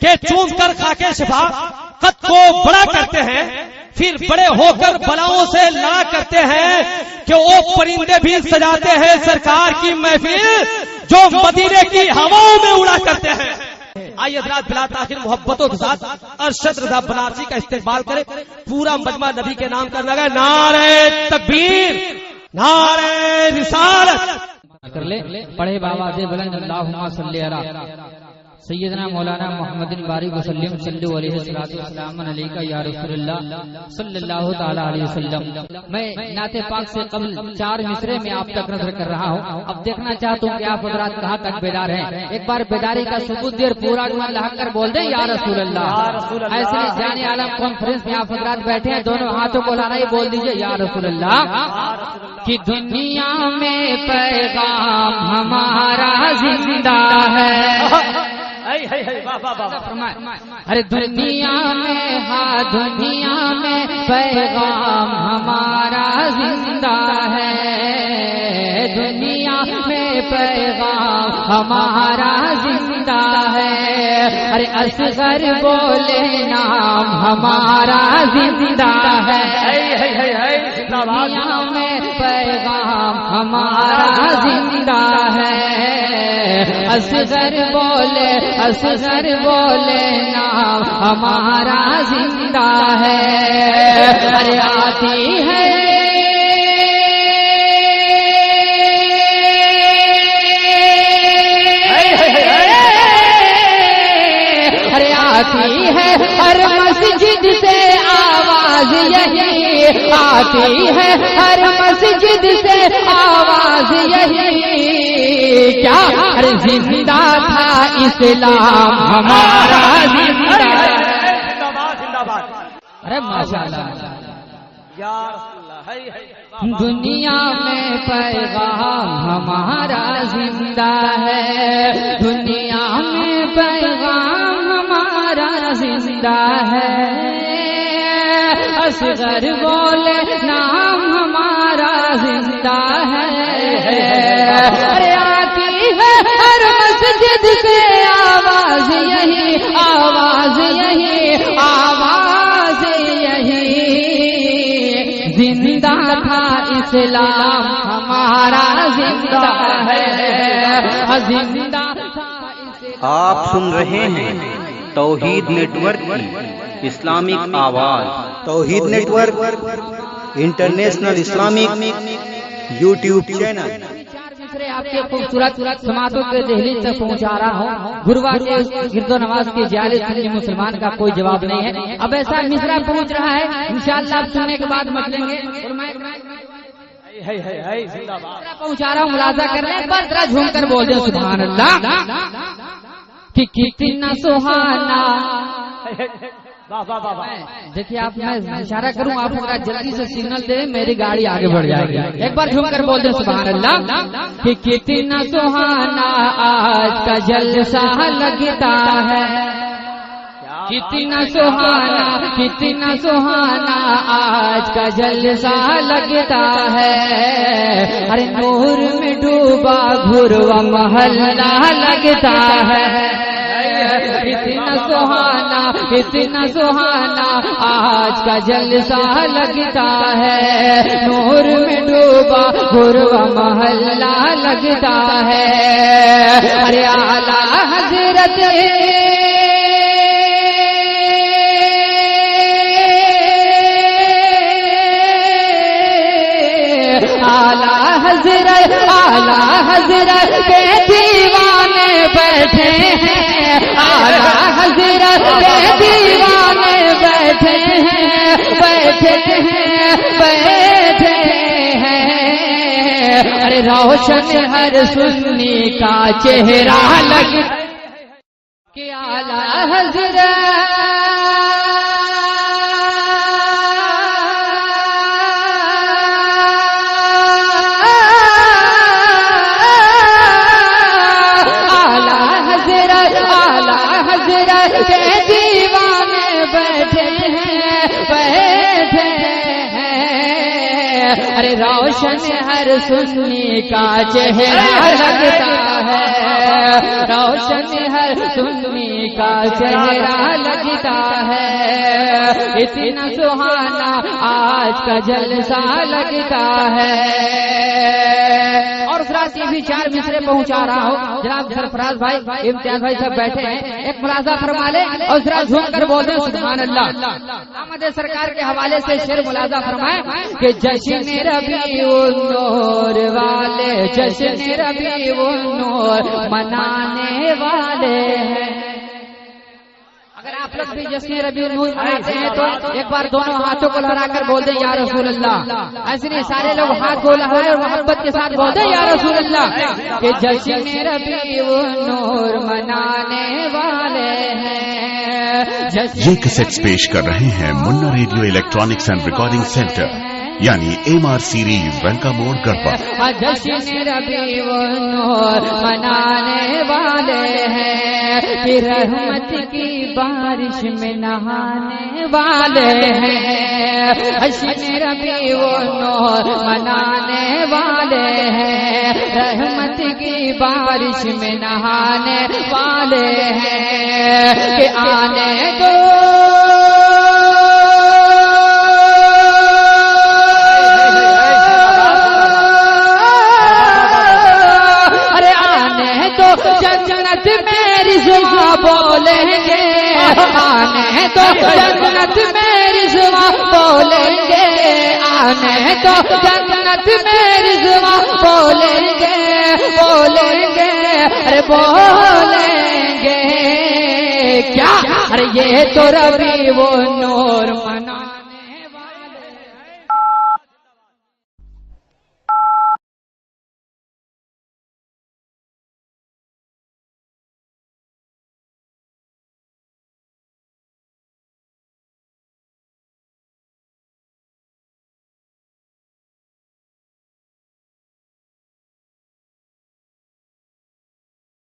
کہ چوم کر خاکے شفا قد کو بڑا کرتے ہیں، پھر بڑے ہو کر بلاؤں سے لڑا کرتے ہیں کہ وہ پرندے بھی سجاتے ہیں سرکار کی محفل جو مدینے کی ہواؤں میں اڑا کرتے ہیں۔ آئیے حضرات بلا تاخیر محبتوں کے ساتھ ارشد رضا بنارسی کا استقبال کرے، پورا مجمع نبی کے نام کرنا ہے، نعرہ تکبیر، نعرہ رسالت کر لے پڑھے بابا دے بلند اللہم صلی علی سیدنا مولانا محمد بارک وسلم صلی علیہ وسلم علیکہ یا رسول اللہ صلی اللہ تعالی علیہ وسلم۔ میں نعت پاک سے قبل 4 مصرے میں آپ تک نظر کر رہا ہوں، اب دیکھنا چاہتا ہوں کہ آپ حضرات کہاں تک بیدار ہیں۔ ایک بار بیداری کا ثبوت دیر پورا لہا کر بول دیں یا رسول اللہ۔ ایسے جان عالم کانفرنس میں آپ حضرات بیٹھے ہیں، دونوں ہاتھوں کو لانا ہی بول دیجئے یا رسول اللہ۔ کہ دنیا میں پیغام ہمارا زندہ ہے، ارے دنیا میں، ہاں دنیا میں پیغام ہمارا زندہ ہے، دنیا میں پیغام ہمارا زندہ ہے، ارے اصغر بولے نام ہمارا زندہ ہے، دنیا میں پیغام ہمارا زندہ ہے، اصغر بولے نام ہمارا زندہ ہے، ارے آتی ہے آتی ہے ہر مسجد سے آواز یہی، آتی ہے ہر مسجد سے آواز یہی، کیا ہر زندہ تھا اسلام ہمارا زندہ ہے، ارے ماشاءاللہ یا دنیا میں پیغام ہمارا زندہ ہے، دنیا میں پیغام ہمارا زندہ ہے، اصغر بولے نام ہمارا زندہ ہے، ارے آتی ہے ہر مسجد سے آواز یہی، آواز یہی، آواز یہی، زندہ تھا اسلام ہمارا زندہ ہے، زندہ تھا۔ آپ سن رہے ہیں توحید نیٹ ورک کی اسلامک آواز، Tauheed network international Islamic YouTube channel. آپ کے خوبصورت سماعتوں کے دہلی تک پہنچا رہا ہوں، گروا کے گرد و نواز کے جالس مسلمان کا کوئی جواب نہیں ہے، اب ایسا مصرع پہنچ رہا ہے انشاءاللہ آپ سننے کے بعد مچلیں گے، پہنچا رہا ہوں ملاحظہ کر لیں، بس ذرا جھوم کر بول دیں سبحان اللہ، کہ کتنا سہانا۔ دیکھیے آپ میں اشارہ کروں، آپ اگر جلدی سے سگنل دیں میری گاڑی آگے بڑھ جائے گی، ایک بار جھوم کر بول دیں سبحان اللہ، کہ کتنا سہانا آج کا جلسہ لگتا ہے، کتنا سہانا آج کا جلسہ لگتا ہے، ارے نور میں ڈوبا گھروا محلہ لگتا ہے، کتنا سہانا آج کا جلسہ لگتا ہے، نور میں ڈوبا گھروا محلہ لگتا ہے، ارے اعلیٰ حضرت اعلیٰ حضرت کے دیوانے بیٹھے ہیں، اعلیٰ حضرت کے دیوانے بیٹھے ہیں، ارے روشن ہر سنی کا چہرہ لگتا کہ اعلیٰ حضرت کے دیوانے بیٹھے ہیں، ارے روشن ہر سنی کا چہرہ لگتا ہے، روشن ہر سنی کا چہرہ لگتا ہے، اتنا سہانا آج کا جلسہ لگتا ہے۔ اور حضرات یہ بھی 4 مصرے پہنچا رہا ہوں، جناب سرفراز بھائی، امتیاز بھائی سب بیٹھے ہیں، ایک ملاحظہ فرما لیں اور ذرا جھوم کر بول دیں سبحان اللہ۔ احمد سرکار کے حوالے سے شعر ملاحظہ فرمائیں کہ جشن ربیع النور والے، جشن ربیع النور منانے والے ہیں۔ اگر آپ لوگ بھی جشن ربیع النور مناتے ہیں تو ایک بار دونوں ہاتھوں کو لہرا کر بول دیں یا رسول اللہ۔ ایسے نہیں، سارے لوگ ہاتھ کو لہرائیں اور محبت کے ساتھ بول دیں یا رسول اللہ کہ جشن ربیع النور منانے والے ہیں۔ یہ کیسٹس پیش کر رہے ہیں منا radio electronics and recording centre, یعنی MR سیریز وینکا موڑ گڑھوا۔ جشن ربیع النور منانے والے ہیں، پھر رحمت کی بارش میں نہانے والے ہیں۔ جشن ربیع النور منانے والے ہیں، رحمت کی بارش میں نہانے والے ہیں کہ آنے دو جنت میری زباں بولیں گے، آنے تو جنت میری زباں بولیں گے، آنے تو جنت میری زباں بولیں گے، بولیں گے، ارے بولیں گے کیا، ارے یہ تو ربیع النور